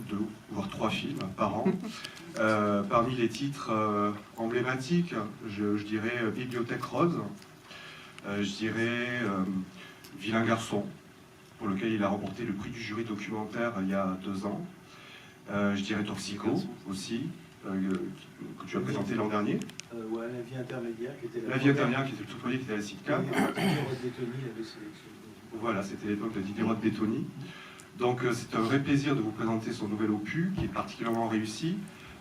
2 voire 3 films par an. Parmi les titres emblématiques, je dirais Bibliothèque Rose, je dirais Vilain garçon, pour lequel il a remporté le prix du jury documentaire il y a 2 ans. Je dirais Torsico aussi, que tu as présenté l'an dernier. Ouais, La vie intermédiaire qui était La vie intermédiaire qui était le tout premier, qui était à la SITCA. Voilà, c'était l'époque de Diderot Bettoni. Donc c'est un vrai plaisir de vous présenter son nouvel opus, qui est particulièrement réussi.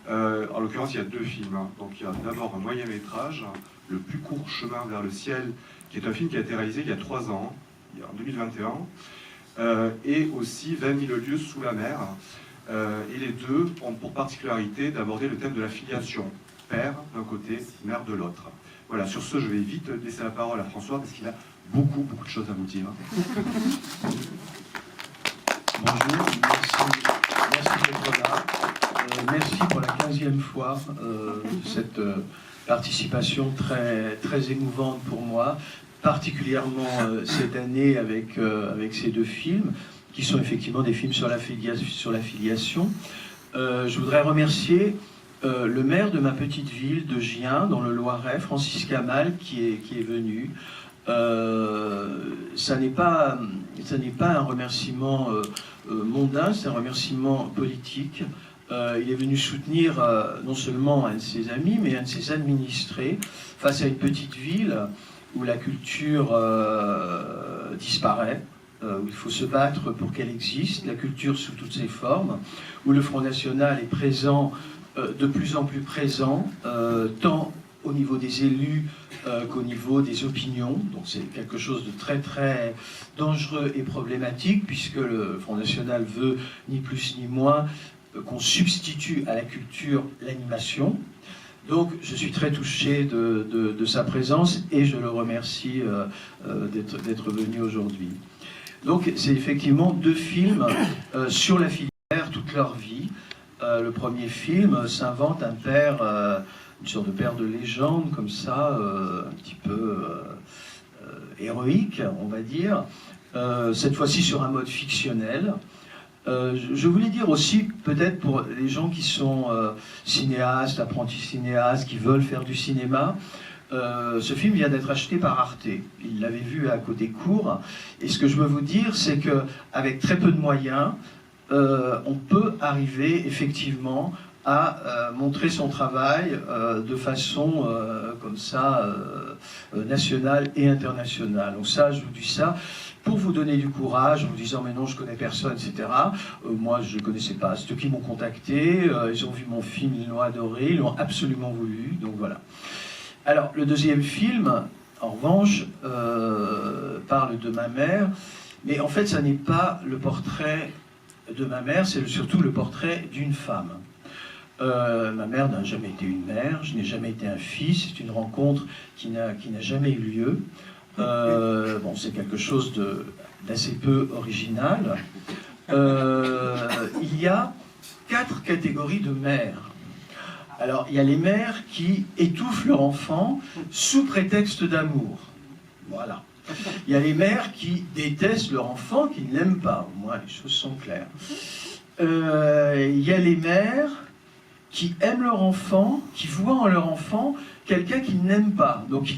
En l'occurrence, il y a 2 films. Donc il y a d'abord un moyen métrage, Le plus court chemin vers le ciel, qui est un film qui a été réalisé il y a 3 ans, en 2021, et aussi 20 000 lieues sous la mer. Et les deux ont pour particularité d'aborder le thème de la filiation, père d'un côté, mère de l'autre. Voilà, sur ce, je vais vite laisser la parole à François, parce qu'il a beaucoup de choses à vous dire. Bonjour, merci d'être là. Merci pour la 15e fois cette participation très émouvante pour moi, particulièrement cette année avec ces 2 films, qui sont effectivement des films sur la filiation. Je voudrais remercier le maire de ma petite ville de Gien, dans le Loiret, Francis Kamal, qui est venu. Ça n'est pas un remerciement mondain, c'est un remerciement politique. Il est venu soutenir non seulement un de ses amis, mais un de ses administrés, face à une petite ville où la culture disparaît, où il faut se battre pour qu'elle existe, la culture sous toutes ses formes, où le Front National est présent, de plus en plus présent, tant au niveau des élus qu'au niveau des opinions. Donc c'est quelque chose de très dangereux et problématique, puisque le Front National veut ni plus ni moins qu'on substitue à la culture l'animation. Donc je suis très touché de sa présence et je le remercie d'être venu aujourd'hui. Donc c'est effectivement 2 films sur la filière toute leur vie. Le premier film s'invente un père, une sorte de père de légende comme ça, un petit peu héroïque, on va dire, cette fois-ci sur un mode fictionnel. Je voulais dire aussi, peut-être pour les gens qui sont cinéastes, apprentis cinéastes, qui veulent faire du cinéma, ce film vient d'être acheté par Arte. Il l'avait vu à côté court. Et ce que je veux vous dire, c'est qu'avec très peu de moyens, on peut arriver effectivement à montrer son travail de façon comme ça, nationale et internationale. Donc ça, je vous dis ça pour vous donner du courage, en vous disant mais non, je connais personne, etc. Moi, je ne connaissais pas. Ceux qui m'ont contacté, ils ont vu mon film, ils l'ont adoré, ils l'ont absolument voulu. Donc voilà. Alors, le deuxième film, en revanche, parle de ma mère, mais en fait, ça n'est pas le portrait de ma mère, c'est surtout le portrait d'une femme. Ma mère n'a jamais été une mère, je n'ai jamais été un fils, c'est une rencontre qui n'a jamais eu lieu. Bon, c'est quelque chose d'assez peu original. Il y a 4 catégories de mères. Alors, il y a les mères qui étouffent leur enfant sous prétexte d'amour. Voilà. Il y a les mères qui détestent leur enfant, qui ne l'aiment pas. Au moins, les choses sont claires. Il y a les mères qui aiment leur enfant, qui voient en leur enfant quelqu'un qu'ils n'aiment pas. Donc,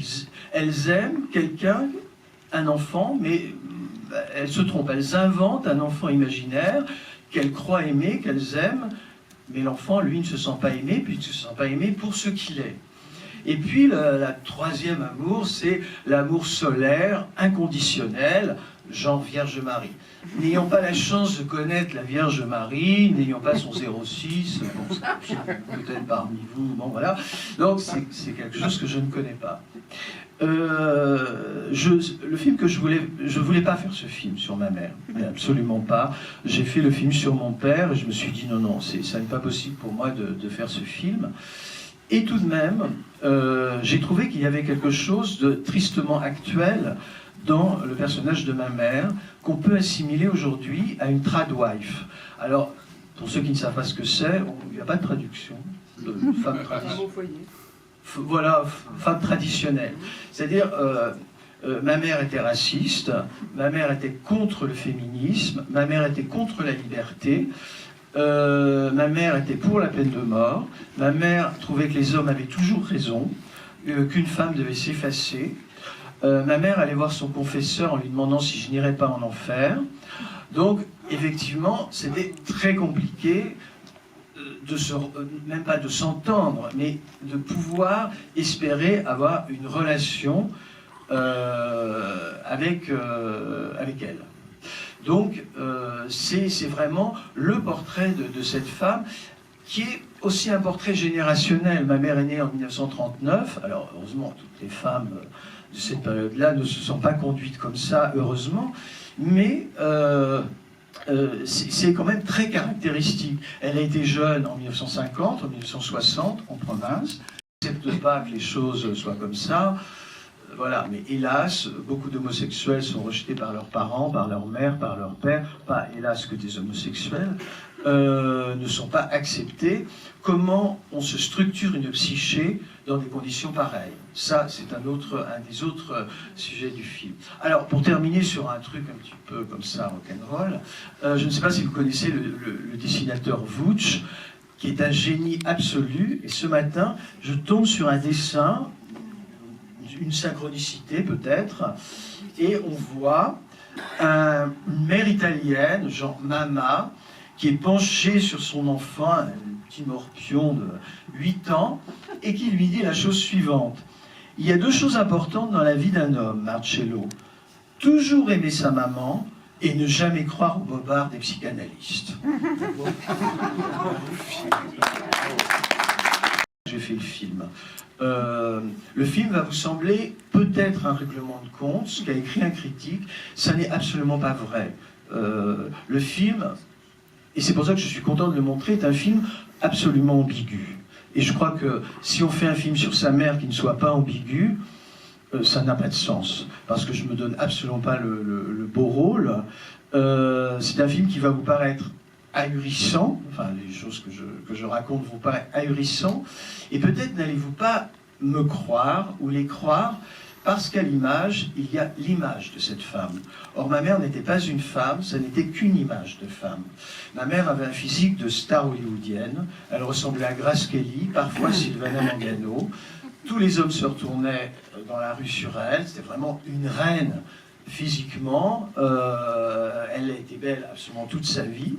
elles aiment quelqu'un, un enfant, mais elles se trompent. Elles inventent un enfant imaginaire qu'elles croient aimer, qu'elles aiment, mais l'enfant, lui, ne se sent pas aimé, puis il ne se sent pas aimé pour ce qu'il est. Et puis, la troisième amour, c'est l'amour solaire, inconditionnel, genre Vierge Marie. N'ayant pas la chance de connaître la Vierge Marie, n'ayant pas son 06, bon, peut-être parmi vous, bon voilà, donc c'est quelque chose que je ne connais pas. Le film que je voulais pas faire ce film sur ma mère, mais absolument pas. J'ai fait le film sur mon père et je me suis dit non, ça n'est pas possible pour moi de faire ce film. Et tout de même, j'ai trouvé qu'il y avait quelque chose de tristement actuel dans le personnage de ma mère, qu'on peut assimiler aujourd'hui à une tradwife. Alors, pour ceux qui ne savent pas ce que c'est, il n'y a pas de traduction de femme traditionnelle. Voilà, femme traditionnelle. C'est-à-dire, ma mère était raciste, ma mère était contre le féminisme, ma mère était contre la liberté, Ma mère était pour la peine de mort. Ma mère trouvait que les hommes avaient toujours raison, qu'une femme devait s'effacer. Ma mère allait voir son confesseur en lui demandant si je n'irais pas en enfer. Donc, effectivement, c'était très compliqué même pas de s'entendre, mais de pouvoir espérer avoir une relation avec elle. Donc, c'est vraiment le portrait de cette femme qui est aussi un portrait générationnel. Ma mère est née en 1939, alors heureusement, toutes les femmes de cette période-là ne se sont pas conduites comme ça, heureusement, mais c'est quand même très caractéristique. Elle a été jeune en 1950, en 1960, en province. Elle n'accepte pas que les choses soient comme ça. Voilà, mais hélas, beaucoup d'homosexuels sont rejetés par leurs parents, par leur mère, par leur père. Pas hélas que des homosexuels ne sont pas acceptés. Comment on se structure une psyché dans des conditions pareilles? Ça, c'est un des autres sujets du film. Alors, pour terminer sur un truc un petit peu comme ça, rock'n'roll, je ne sais pas si vous connaissez le dessinateur Vooch, qui est un génie absolu. Et ce matin, je tombe sur un dessin, une synchronicité peut-être, et on voit une mère italienne, genre Mama, qui est penchée sur son enfant, un petit morpion de 8 ans, et qui lui dit la chose suivante. Il y a deux choses importantes dans la vie d'un homme, Marcello. Toujours aimer sa maman et ne jamais croire au bobard des psychanalystes. J'ai fait le film. Le film va vous sembler peut-être un règlement de compte, ce qu'a écrit un critique, ça n'est absolument pas vrai. Le film, et c'est pour ça que je suis content de le montrer, est un film absolument ambigu. Et je crois que si on fait un film sur sa mère qui ne soit pas ambigu, ça n'a pas de sens, parce que je ne me donne absolument pas le beau rôle. C'est un film qui va vous paraître ahurissant, enfin les choses que je raconte vont paraître ahurissants, et peut-être n'allez-vous pas me croire ou les croire, parce qu'à l'image, il y a l'image de cette femme. Or, ma mère n'était pas une femme, ça n'était qu'une image de femme. Ma mère avait un physique de star hollywoodienne, elle ressemblait à Grace Kelly, parfois Sylvana Mangano. Tous les hommes se retournaient dans la rue sur elle, c'était vraiment une reine physiquement. Elle a été belle absolument toute sa vie.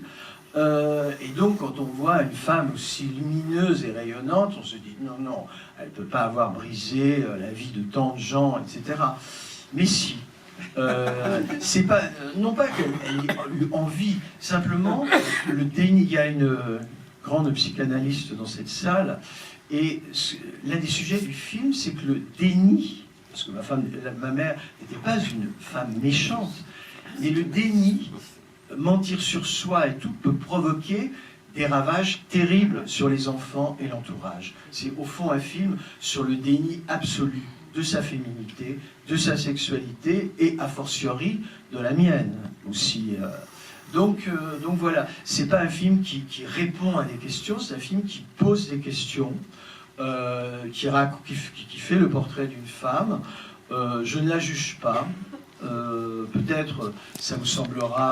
Et donc, quand on voit une femme aussi lumineuse et rayonnante, on se dit non, non, elle ne peut pas avoir brisé la vie de tant de gens, etc. Mais si. C'est pas, non pas qu'elle ait eu envie, simplement le déni. Il y a une grande psychanalyste dans cette salle, et l'un des sujets du film, c'est que le déni, parce que ma mère n'était pas une femme méchante, mais le déni, mentir sur soi et tout, peut provoquer des ravages terribles sur les enfants et l'entourage. C'est au fond un film sur le déni absolu de sa féminité, de sa sexualité et a fortiori de la mienne aussi. Donc voilà, c'est pas un film qui répond à des questions, c'est un film qui pose des questions, qui fait le portrait d'une femme. Je ne la juge pas. Peut-être ça vous semblera